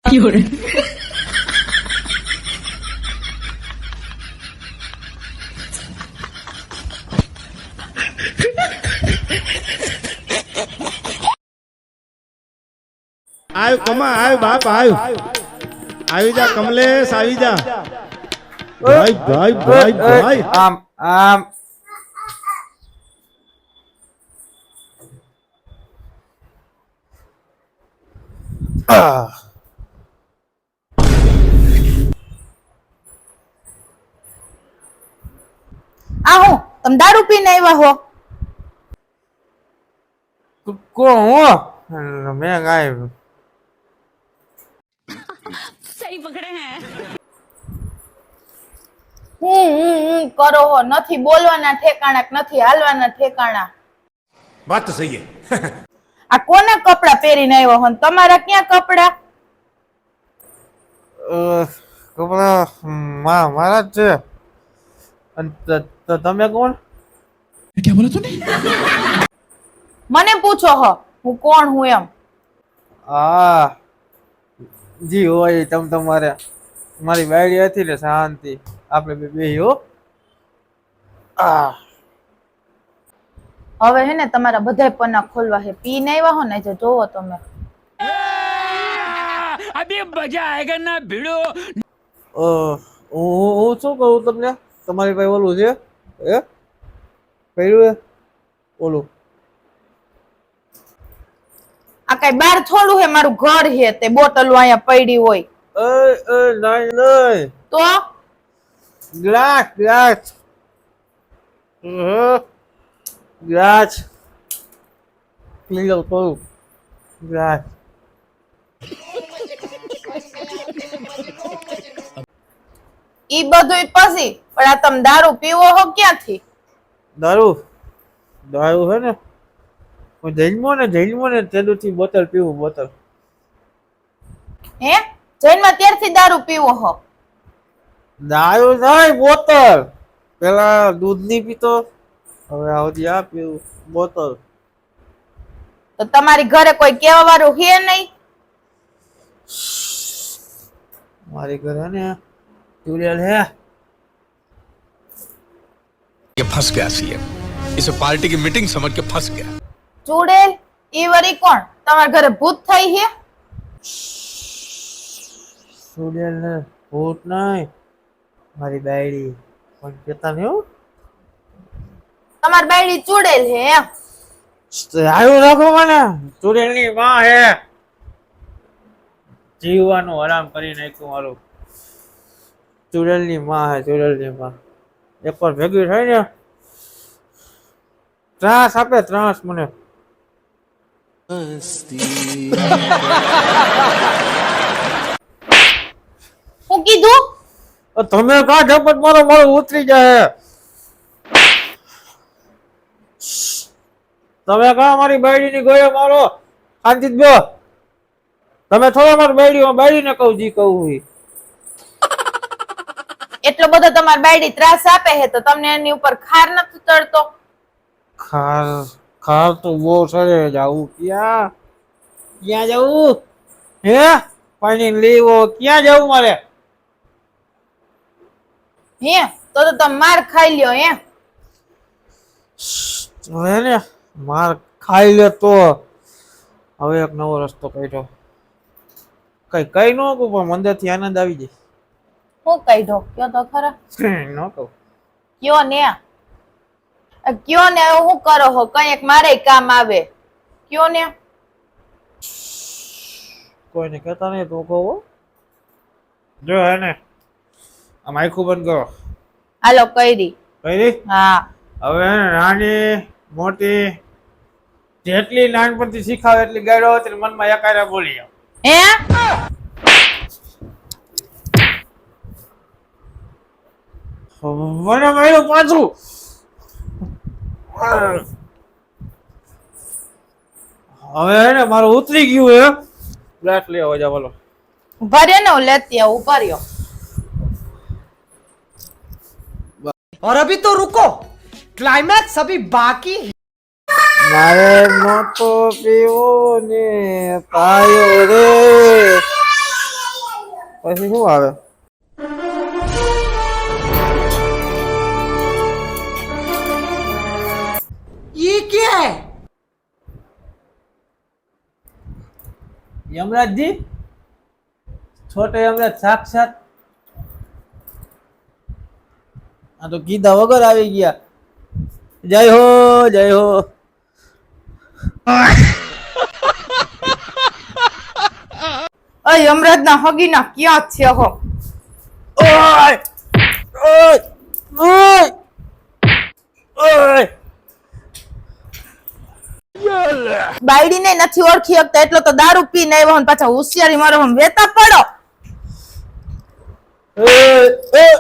有人。આવ કમા આવ બાપ આવ આવી જા કમલેશ આવી જા ભાઈ ભાઈ ભાઈ ભાઈ આમ આમ આહો તમે દારૂ પીને આવ્યા હો કોણ હું મેં ગાય सही पकड़े हैं। કરો હો નથી બોલવાના ઠેકાણા કે નથી હાલવાના ઠેકાણા વાત તો સહી હે આ કોના કપડા પહેરીને આવ્યા હો ને તમારા ક્યાં કપડા કપડા મારા જ છે અને તમે કોણ क्या बोला तूने? મને પૂછો હો હું કોણ હું એમ હા જી હોય તમારે મારી બાયડી હતી ને શાંતિ આપણે બે હો હવે હે ને તમારા બધાય પન્ના ખોલવા હે પીને આવ્યા હો ને જે જોવો તમે अभी मजा आएगा ना भिड़ो। હું શું કહું તમને તમારી પાસે ઓલું છે એ કર્યું હે ઓલું આ કઈ બાર થોડું હે મારું ઘર હે તે બોટલો અહીંયા પડી હોય નહીં નહીં તો ગ્લાસ ગ્લાસ ગ્લાસ પી લો થોડું ગ્લાસ ઈ બધું પછી પણ આ તમે દારૂ પીવો હો ક્યાંથી દારૂ દારૂ હે ને હું જઈલમાં ને તેદુથી બોટલ પીવું બોટલ હે જૈનમાં ત્યારથી દારૂ પીવો હો દારૂ નહીં બોટલ પેલા દૂધ નહીં પીતો હવે આવતી આ પીવું બોટલ તો તમારી ઘરે કોઈ કેવા વાળું હે નહીં મારી ઘરે ને ચુડેલ હે ये फंस गया सीएम इसे पार्टी की मीटिंग समझ के फंस गया ચૂડેલ ઈ વરી કોણ તમારા ઘરે ભૂત થઈ હે ચુડેલ ને ભૂત નહીં મારી બાયડી પણ કેતા નહીં હો તમારી બાયડી ચૂડેલ હે એમ આવ્યું રાખો મને ચુડેલ ની માં હે જીવવાનું આરામ કરી નાખ્યું મારું ચુડેલ ની માં હે ચુડેલ ની માં એકવાર ભેગી થાય ને ત્રાસ આપે ત્રાસ મને હું કીધું તમે કા ઝપટ મારો મારો ઉતરી જાય તમે કા મારી બાયડી ની ગયો મારો શાંતિ જો તમે થોડા મારી બાયડી ને કહું જી કહું હોય એટલો બધો તમારી બાયડી ત્રાસ આપે હે તો તમને એની ઉપર ખાર નથી ચડતો ખાર ખાર તો બહુ સડે જાવું ક્યાં ક્યાં જવું હે પાણી લેવો ક્યાં જવું મારે હે તો તમે માર ખાઈ લ્યો હે હવે ને માર ખાઈ લે તો હવે એક નવો રસ્તો કાઢ્યો કઈ ન કહું પણ મંદિર થી આનંદ આવી જાય હું કહી દો કયો તો ખરા ન કહું કયો ને કયો ને હવે હું કરો હો કઈ એક મારે કામ આવે કયો ને કોઈને કહેતા નહીં તું કહો જો હે ને આમ આખું બંધ કરો હાલો કઈરી કઈ હા હવે હે ને નાની મોટી જેટલી નાનપણથી શીખાવે એટલી ગાડો હતી મનમાં એકારે બોલી જાવ હે મને માર્યું પાછું હવે હે ને મારું ઉતરી ગયું હે ગ્લાસ લેવા જા બોલો ભરે ને હું લેતી આવું ભર્યો और अभी तो रुको क्लाइमैक्स अभी बाकी है। મારે નહોતો પીવો ને પાયો રે. પછી શું આવે? ये क्या है? यमराज जी, छोटे यमराज साक्षात આ તો કીધા વગર આવી ગયા. જય હો, જય હો. યમરાજ ના હગી ના ક્યાં છે હો? ઓય ઓય ઓય ઓય. બાયડી ને નથી ઓળખી શકતા એટલો તો દારૂ પીને આવ્યો ને પાછા હોશિયારી મારો હમ વેતા પડો. ઓય ઓય.